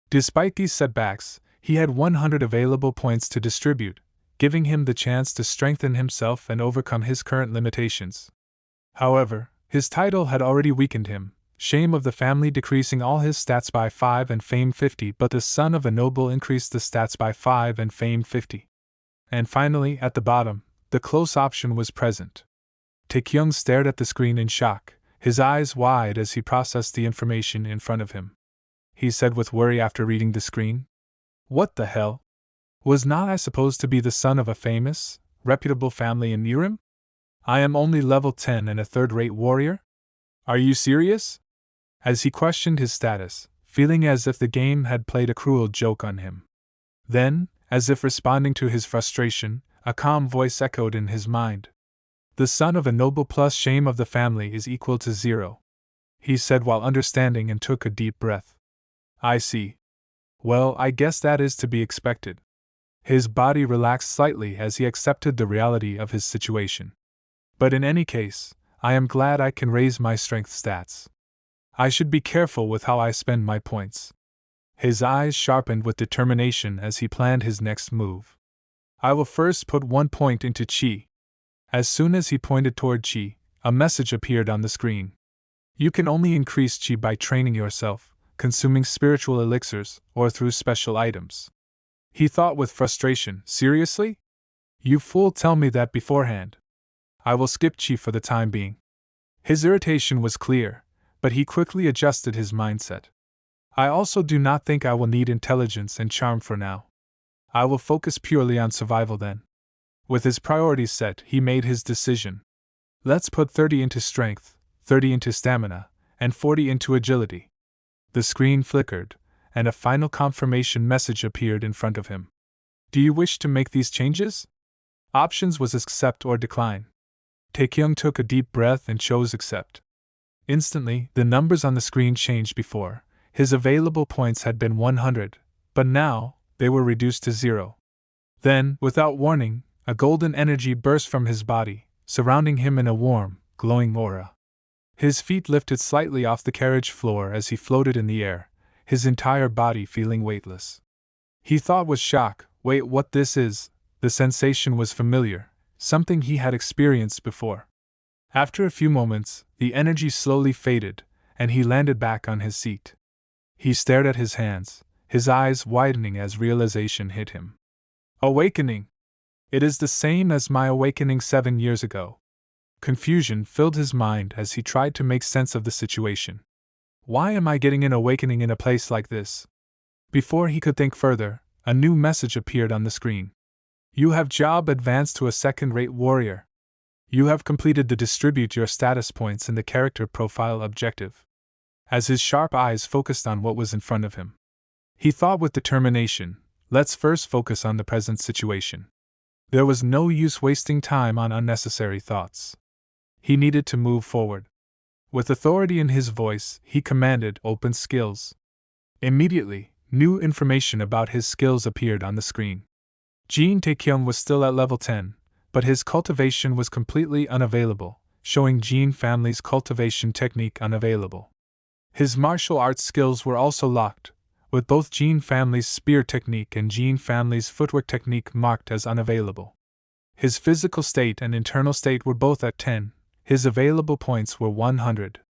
Despite these setbacks, he had 100 available points to distribute, giving him the chance to strengthen himself and overcome his current limitations. However, his title had already weakened him, shame of the family decreasing all his stats by 5 and fame 50, but the son of a noble increased the stats by 5 and fame 50. And finally, at the bottom, the close option was present. Taekyung stared at the screen in shock, his eyes wide as he processed the information in front of him. He said with worry after reading the screen. What the hell? Was not I supposed to be the son of a famous, reputable family in Murim? I am only level 10 and a third-rate warrior? Are you serious? As he questioned his status, feeling as if the game had played a cruel joke on him. Then, as if responding to his frustration, a calm voice echoed in his mind. The son of a noble plus shame of the family is equal to 0. He said while understanding and took a deep breath. I see. Well, I guess that is to be expected. His body relaxed slightly as he accepted the reality of his situation. But in any case, I am glad I can raise my strength stats. I should be careful with how I spend my points. His eyes sharpened with determination as he planned his next move. I will first put 1 point into chi. As soon as he pointed toward chi, A message appeared on the screen. You can only increase chi by training yourself, consuming spiritual elixirs, or through special items. He thought with frustration, seriously? You fool, tell me that beforehand. I will skip chi for the time being. His irritation was clear, but he quickly adjusted his mindset. I also do not think I will need intelligence and charm for now. I will focus purely on survival then. With his priorities set, he made his decision. Let's put 30 into strength, 30 into stamina, and 40 into agility. The screen flickered, and a final confirmation message appeared in front of him. Do you wish to make these changes? Options was accept or decline. Taekyung took a deep breath and chose accept. Instantly, the numbers on the screen changed. Before, his available points had been 100, but now, they were reduced to 0. Then, without warning, a golden energy burst from his body, surrounding him in a warm, glowing aura. His feet lifted slightly off the carriage floor as he floated in the air, his entire body feeling weightless. He thought with shock, wait, what this is? The sensation was familiar, something he had experienced before. After a few moments, the energy slowly faded, and he landed back on his seat. He stared at his hands, his eyes widening as realization hit him. Awakening! It is the same as my awakening 7 years ago. Confusion filled his mind as he tried to make sense of the situation. Why am I getting an awakening in a place like this? Before he could think further, a new message appeared on the screen. You have job advanced to a second-rate warrior. You have completed the distribute your status points in the character profile objective. As his sharp eyes focused on what was in front of him, he thought with determination, let's first focus on the present situation. There was no use wasting time on unnecessary thoughts. He needed to move forward. With authority in his voice, he commanded, open skills. Immediately, new information about his skills appeared on the screen. Jin Taekyung was still at level 10, but his cultivation was completely unavailable, showing Jin family's cultivation technique unavailable. His martial arts skills were also locked, with both Jin family's spear technique and Jin family's footwork technique marked as unavailable. His physical state and internal state were both at 10, his available points were 100.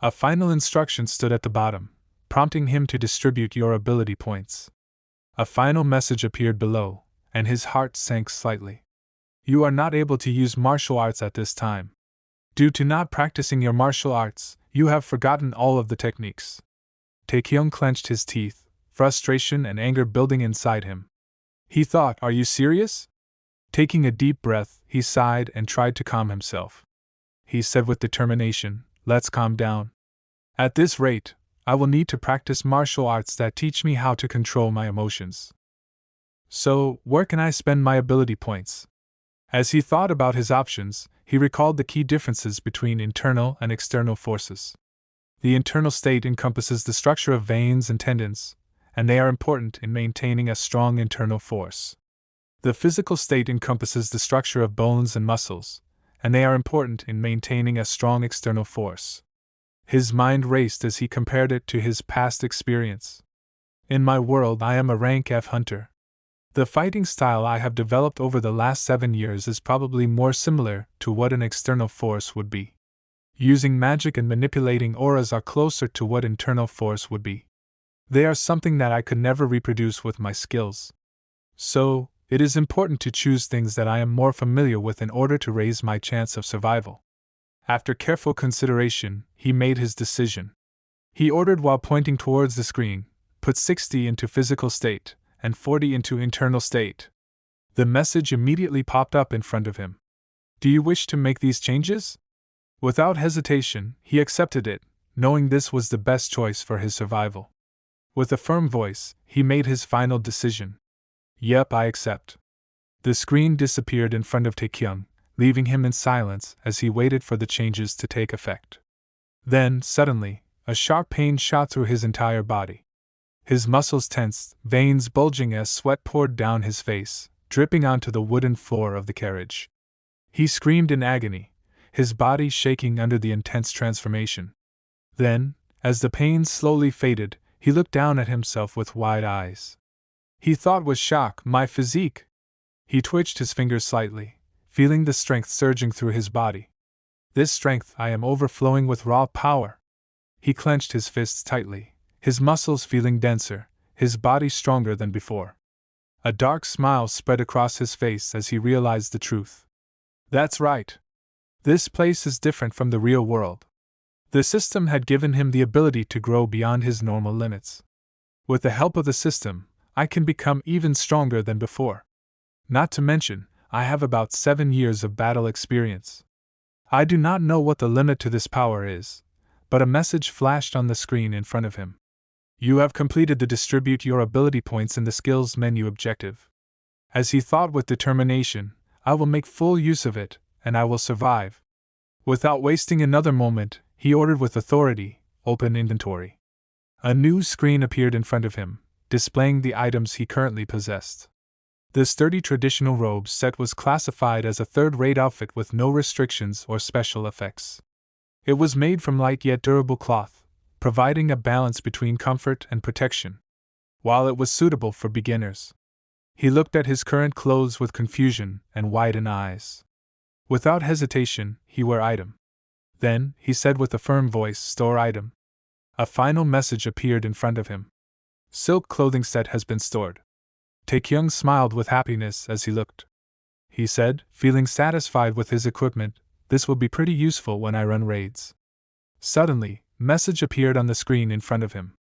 A final instruction stood at the bottom, prompting him to distribute your ability points. A final message appeared below, and his heart sank slightly. You are not able to use martial arts at this time. Due to not practicing your martial arts, you have forgotten all of the techniques. Taekyung clenched his teeth, frustration and anger building inside him. He thought, are you serious? Taking a deep breath, he sighed and tried to calm himself. He said with determination, let's calm down. At this rate, I will need to practice martial arts that teach me how to control my emotions. So, where can I spend my ability points? As he thought about his options, he recalled the key differences between internal and external forces. The internal state encompasses the structure of veins and tendons, and they are important in maintaining a strong internal force. The physical state encompasses the structure of bones and muscles, and they are important in maintaining a strong external force. His mind raced as he compared it to his past experience. In my world, I am a rank F hunter. The fighting style I have developed over the last 7 years is probably more similar to what an external force would be. Using magic and manipulating auras are closer to what internal force would be. They are something that I could never reproduce with my skills. So, it is important to choose things that I am more familiar with in order to raise my chance of survival. After careful consideration, he made his decision. He ordered while pointing towards the screen, put 60 into physical state, and 40 into internal state. The message immediately popped up in front of him. Do you wish to make these changes? Without hesitation, he accepted it, knowing this was the best choice for his survival. With a firm voice, he made his final decision. Yep, I accept. The screen disappeared in front of Taekyung, leaving him in silence as he waited for the changes to take effect. Then, suddenly, a sharp pain shot through his entire body. His muscles tensed, veins bulging as sweat poured down his face, dripping onto the wooden floor of the carriage. He screamed in agony, his body shaking under the intense transformation. Then, as the pain slowly faded, he looked down at himself with wide eyes. He thought with shock, my physique. He twitched his fingers slightly, feeling the strength surging through his body. This strength, I am overflowing with raw power. He clenched his fists tightly, his muscles feeling denser, his body stronger than before. A dark smile spread across his face as he realized the truth. That's right. This place is different from the real world. The system had given him the ability to grow beyond his normal limits. With the help of the system, I can become even stronger than before. Not to mention, I have about 7 years of battle experience. I do not know what the limit to this power is, but a message flashed on the screen in front of him. You have completed the distribute your ability points in the skills menu objective. As he thought with determination, I will make full use of it, and I will survive. Without wasting another moment, he ordered with authority, open inventory. A new screen appeared in front of him, displaying the items he currently possessed. The sturdy traditional robe set was classified as a third-rate outfit with no restrictions or special effects. It was made from light yet durable cloth, providing a balance between comfort and protection. While it was suitable for beginners, he looked at his current clothes with confusion and widened eyes. Without hesitation, he wear item. Then, he said with a firm voice, store item. A final message appeared in front of him. Silk clothing set has been stored. Taekyung smiled with happiness as he looked. He said, feeling satisfied with his equipment, this will be pretty useful when I run raids. Suddenly, message appeared on the screen in front of him.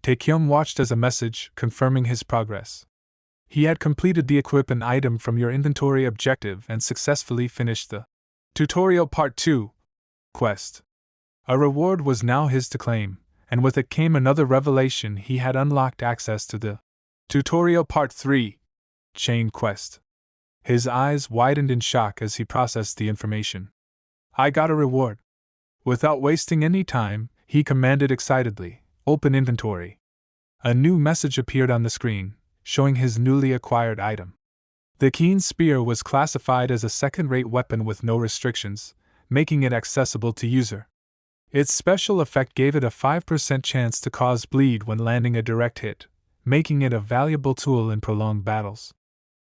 Taekyung watched as a message confirming his progress. He had completed the equip an item from your inventory objective and successfully finished the Tutorial Part 2 quest. A reward was now his to claim, and with it came another revelation: he had unlocked access to the Tutorial Part 3 chain quest. His eyes widened in shock as he processed the information. I got a reward. Without wasting any time, he commanded excitedly, open inventory. A new message appeared on the screen, showing his newly acquired item. The keen spear was classified as a second-rate weapon with no restrictions, making it accessible to user. Its special effect gave it a 5% chance to cause bleed when landing a direct hit, making it a valuable tool in prolonged battles.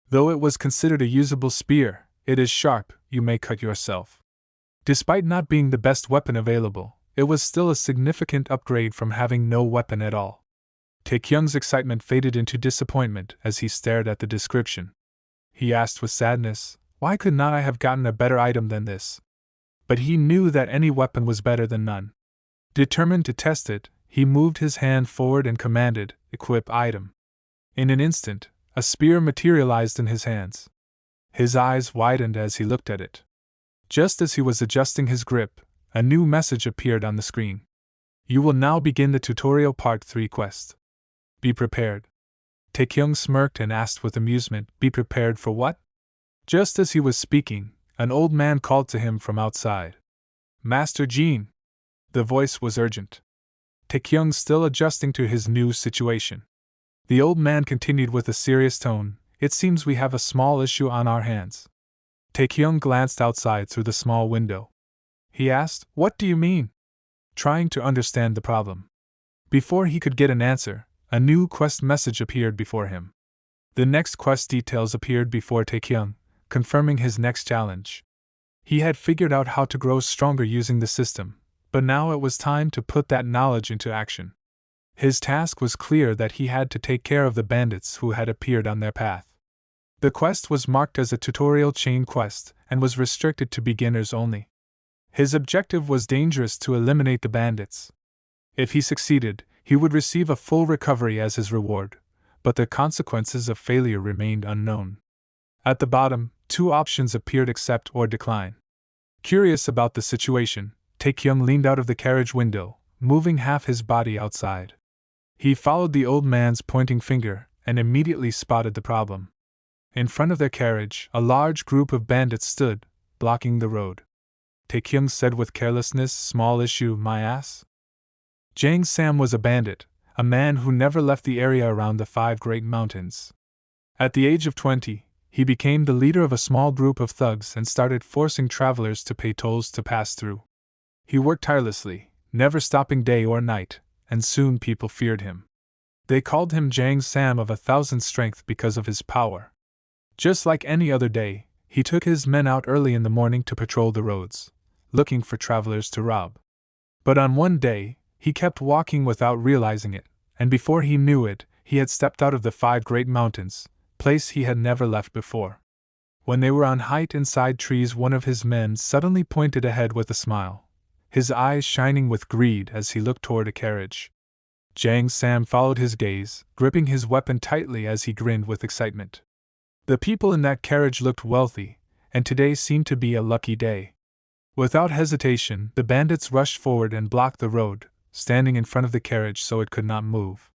Though it was considered a usable spear, it is sharp, you may cut yourself. Despite not being the best weapon available, it was still a significant upgrade from having no weapon at all. Taekyung's excitement faded into disappointment as he stared at the description. He asked with sadness, why could not I have gotten a better item than this? But he knew that any weapon was better than none. Determined to test it, he moved his hand forward and commanded, equip item. In an instant, a spear materialized in his hands. His eyes widened as he looked at it. Just as he was adjusting his grip, a new message appeared on the screen. You will now begin the Tutorial Part 3 quest. Be prepared. Taekyung smirked and asked with amusement, be prepared for what? Just as he was speaking, an old man called to him from outside. Master Jean. The voice was urgent. Taekyung still adjusting to his new situation. The old man continued with a serious tone, it seems we have a small issue on our hands. Taekyung glanced outside through the small window. He asked, what do you mean? Trying to understand the problem. Before he could get an answer, a new quest message appeared before him. The next quest details appeared before Taekyung, confirming his next challenge. He had figured out how to grow stronger using the system, but now it was time to put that knowledge into action. His task was clear: that he had to take care of the bandits who had appeared on their path. The quest was marked as a tutorial chain quest and was restricted to beginners only. His objective was dangerous: to eliminate the bandits. If he succeeded, he would receive a full recovery as his reward, but the consequences of failure remained unknown. At the bottom, 2 options appeared: accept or decline. Curious about the situation, Taekyung leaned out of the carriage window, moving half his body outside. He followed the old man's pointing finger and immediately spotted the problem. In front of their carriage, a large group of bandits stood, blocking the road. Taekyung said with carelessness, small issue, my ass? Jang Sam was a bandit, a man who never left the area around the 5 Great Mountains. At the age of 20, he became the leader of a small group of thugs and started forcing travelers to pay tolls to pass through. He worked tirelessly, never stopping day or night, and soon people feared him. They called him Jang Sam of 1,000 strength because of his power. Just like any other day, he took his men out early in the morning to patrol the roads, looking for travelers to rob. But on one day, he kept walking without realizing it, and before he knew it, he had stepped out of the 5 great mountains, place he had never left before. When they were on height inside trees, one of his men suddenly pointed ahead with a smile, his eyes shining with greed as he looked toward a carriage. Jang Sam followed his gaze, gripping his weapon tightly as he grinned with excitement. The people in that carriage looked wealthy, and today seemed to be a lucky day. Without hesitation, the bandits rushed forward and blocked the road, standing in front of the carriage so it could not move.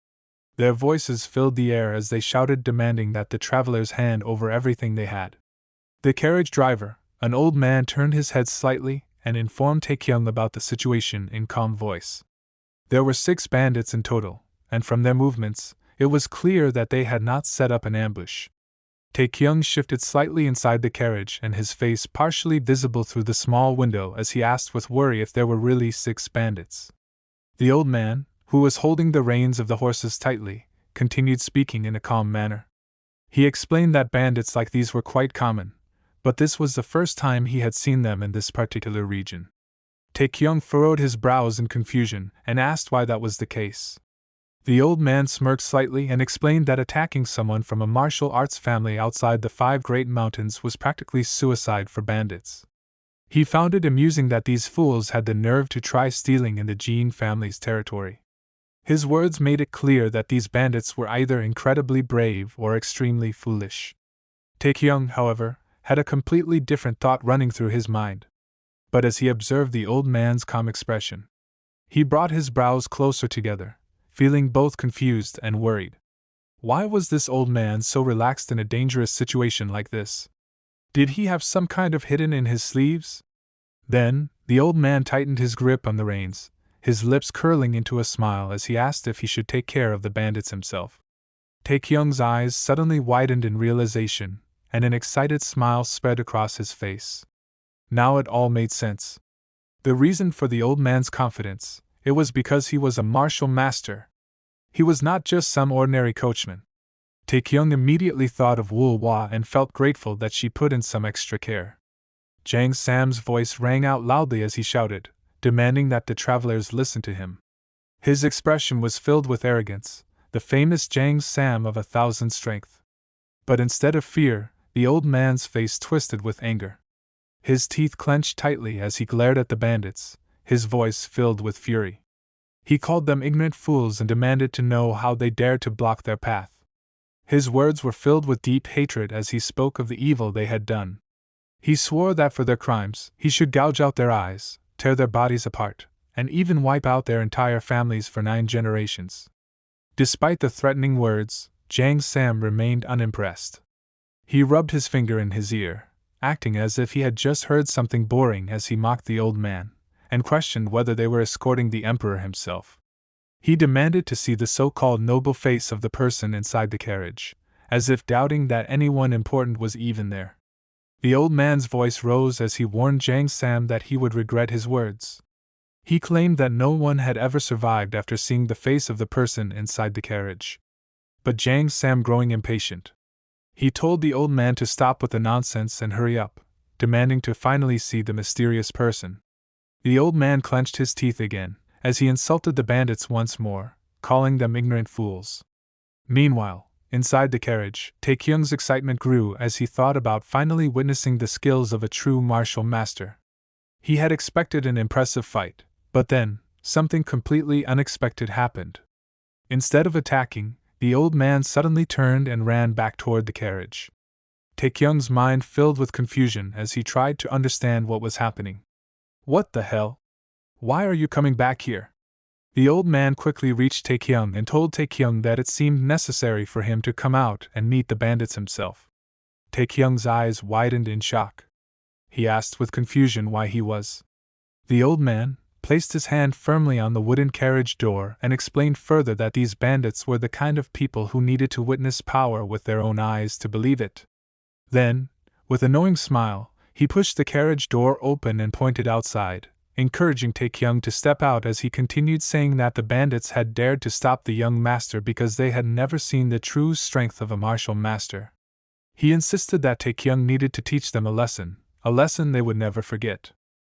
Their voices filled the air as they shouted, demanding that the travelers hand over everything they had. The carriage driver, an old man, turned his head slightly and informed Taekyung about the situation in calm voice. There were 6 bandits in total, and from their movements, it was clear that they had not set up an ambush. Taekyung shifted slightly inside the carriage and his face partially visible through the small window as he asked with worry if there were really 6 bandits. The old man, who was holding the reins of the horses tightly, continued speaking in a calm manner. He explained that bandits like these were quite common, but this was the first time he had seen them in this particular region. Taekyung furrowed his brows in confusion and asked why that was the case. The old man smirked slightly and explained that attacking someone from a martial arts family outside the 5 great mountains was practically suicide for bandits. He found it amusing that these fools had the nerve to try stealing in the Jin family's territory. His words made it clear that these bandits were either incredibly brave or extremely foolish. Taekyung, however, had a completely different thought running through his mind. But as he observed the old man's calm expression, he brought his brows closer together, feeling both confused and worried. Why was this old man so relaxed in a dangerous situation like this? Did he have some kind of hidden in his sleeves? Then, the old man tightened his grip on the reins, his lips curling into a smile as he asked if he should take care of the bandits himself. Taekyung's eyes suddenly widened in realization, and an excited smile spread across his face. Now it all made sense. The reason for the old man's confidence, it was because he was a martial master. He was not just some ordinary coachman. Taekyung immediately thought of Woo-Hwa and felt grateful that she put in some extra care. Jang Sam's voice rang out loudly as he shouted, demanding that the travelers listen to him. His expression was filled with arrogance, the famous Jang Sam of 1,000 strength. But instead of fear, the old man's face twisted with anger. His teeth clenched tightly as he glared at the bandits, his voice filled with fury. He called them ignorant fools and demanded to know how they dared to block their path. His words were filled with deep hatred as he spoke of the evil they had done. He swore that for their crimes, he should gouge out their eyes, tear their bodies apart, and even wipe out their entire families for 9 generations. Despite the threatening words, Jang Sam remained unimpressed. He rubbed his finger in his ear, acting as if he had just heard something boring as he mocked the old man, and questioned whether they were escorting the emperor himself. He demanded to see the so-called noble face of the person inside the carriage, as if doubting that anyone important was even there. The old man's voice rose as he warned Jang Sam that he would regret his words. He claimed that no one had ever survived after seeing the face of the person inside the carriage. But Jang Sam, growing impatient, he told the old man to stop with the nonsense and hurry up, demanding to finally see the mysterious person. The old man clenched his teeth again, as he insulted the bandits once more, calling them ignorant fools. Meanwhile, inside the carriage, Taekyung's excitement grew as he thought about finally witnessing the skills of a true martial master. He had expected an impressive fight, but then, something completely unexpected happened. Instead of attacking, the old man suddenly turned and ran back toward the carriage. Taekyung's mind filled with confusion as he tried to understand what was happening. What the hell? Why are you coming back here? The old man quickly reached Taekyung and told Taekyung that it seemed necessary for him to come out and meet the bandits himself. Taekyung's eyes widened in shock. He asked with confusion why he was. The old man placed his hand firmly on the wooden carriage door and explained further that these bandits were the kind of people who needed to witness power with their own eyes to believe it. Then, with a knowing smile, he pushed the carriage door open and pointed outside, encouraging Taekyung to step out as he continued saying that the bandits had dared to stop the young master because they had never seen the true strength of a martial master. He insisted that Taekyung needed to teach them a lesson they would never forget.